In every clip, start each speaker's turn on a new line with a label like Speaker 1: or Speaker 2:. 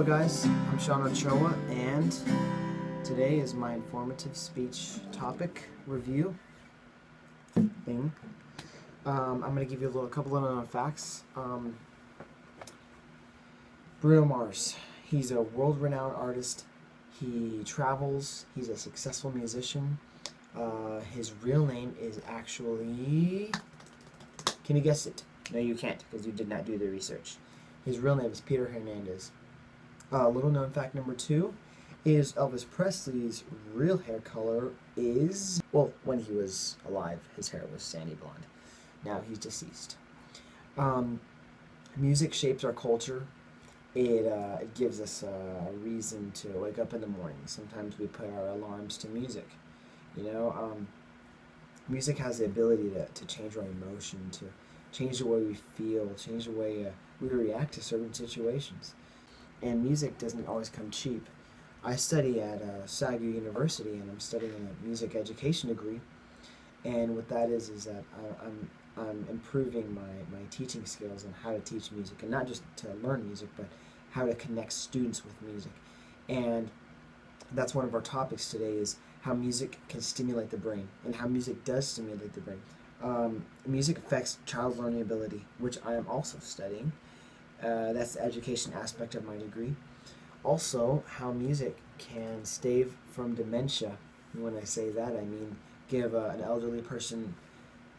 Speaker 1: guys, I'm Sean Ochoa, and today is my informative speech topic review thing. I'm going to give you a couple of unknown facts. Bruno Mars, he's a world-renowned artist. He travels. He's a successful musician. His real name is actually... Can you guess it? No, you can't, because you did not do the research. His real name is Peter Hernandez. Little known fact number 2 is Elvis Presley's real hair color is... Well, when he was alive, his hair was sandy blonde. Now he's deceased. Music shapes our culture. It gives us a reason to wake up in the morning. Sometimes we put our alarms to music. You know, music has the ability to change our emotion, to change the way we feel, change the way we react to certain situations. And music doesn't always come cheap. I study at SAGU University, and I'm studying a music education degree. And what that is that I'm improving my teaching skills on how to teach music, and not just to learn music, but how to connect students with music. And that's one of our topics today, is how music can stimulate the brain, and how music does stimulate the brain. Music affects child learning ability, which I am also studying. That's the education aspect of my degree. Also, how music can stave from dementia. And when I say that, I mean give an elderly person,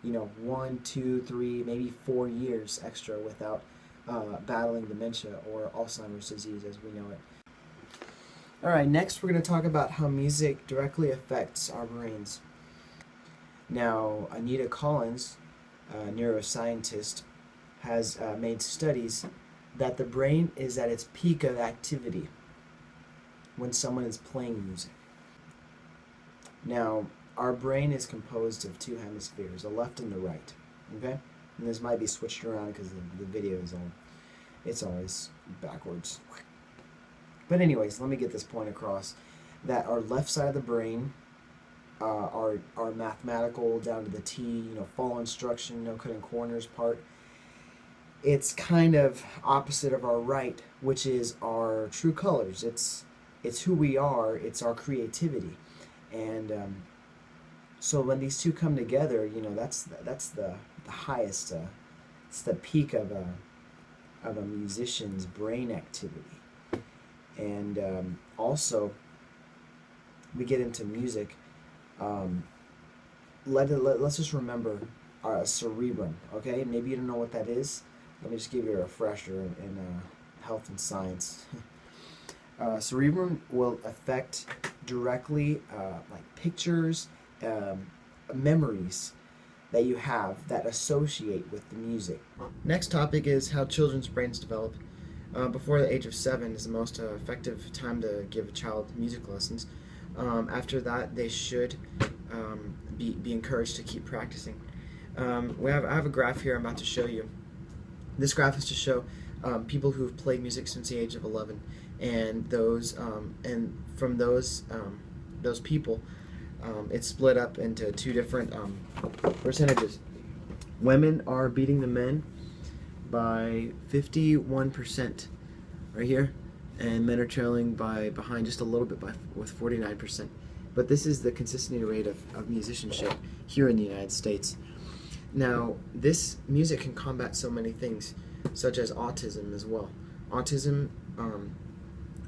Speaker 1: 1, 2, 3, maybe 4 years extra without battling dementia or Alzheimer's disease as we know it. Alright, next we're going to talk about how music directly affects our brains. Now, Anita Collins, a neuroscientist, has made studies that the brain is at its peak of activity when someone is playing music. Now, our brain is composed of 2 hemispheres, the left and the right. Okay? And this might be switched around because the video is it's always backwards. But anyways, let me get this point across, that our left side of the brain, our mathematical down to the T, follow instruction, no cutting corners part, it's kind of opposite of our right, which is our true colors. It's who we are. It's our creativity, and so when these two come together, that's the highest. It's the peak of a musician's brain activity, and also we get into music. Let's just remember our cerebrum. Okay, maybe you don't know what that is. Let me just give you a refresher in health and science. Cerebrum will affect directly like pictures, memories that you have that associate with the music. Next topic is how children's brains develop. Before the age of 7 is the most effective time to give a child music lessons. After that, they should be encouraged to keep practicing. I have a graph here I'm about to show you. This graph is to show people who've played music since the age of 11, and from those people, it's split up into 2 different percentages. Women are beating the men by 51% right here, and men are trailing behind just a little bit with 49%. But this is the consistency rate of musicianship here in the United States. Now, this music can combat so many things, such as autism as well. Autism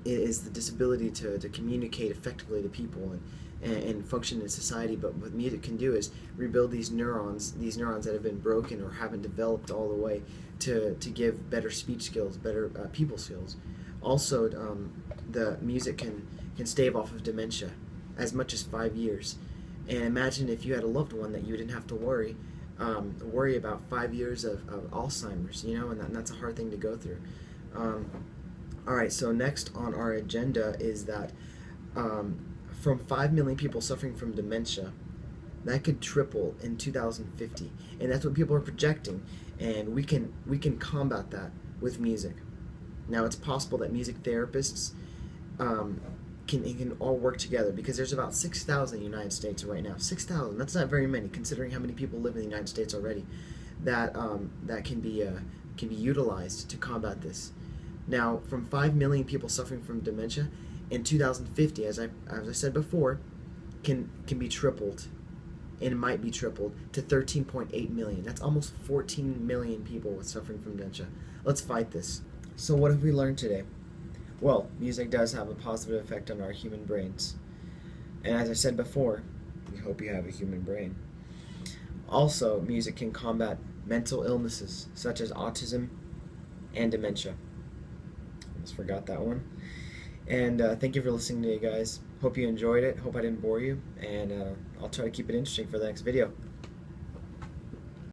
Speaker 1: is the disability to communicate effectively to people and function in society, but what music can do is rebuild these neurons that have been broken or haven't developed all the way to give better speech skills, better people skills. Also, the music can stave off of dementia as much as 5 years. And imagine if you had a loved one that you didn't have to worry about 5 years of Alzheimer's, and that's a hard thing to go through. Alright, so next on our agenda is that from 5 million people suffering from dementia, that could triple in 2050, and that's what people are projecting, and we can combat that with music. Now, it's possible that music therapists can all work together, because there's about 6,000 in the United States right now. 6,000, that's not very many considering how many people live in the United States already, that can be utilized to combat this. Now, from 5 million people suffering from dementia in 2050, as I said before, can be tripled, and might be tripled to 13.8 million. That's almost 14 million people with suffering from dementia. Let's fight this. So what have we learned today? Well, music does have a positive effect on our human brains. And as I said before, we hope you have a human brain. Also, music can combat mental illnesses such as autism and dementia. Almost forgot that one. And thank you for listening to you guys. Hope you enjoyed it. Hope I didn't bore you. And I'll try to keep it interesting for the next video.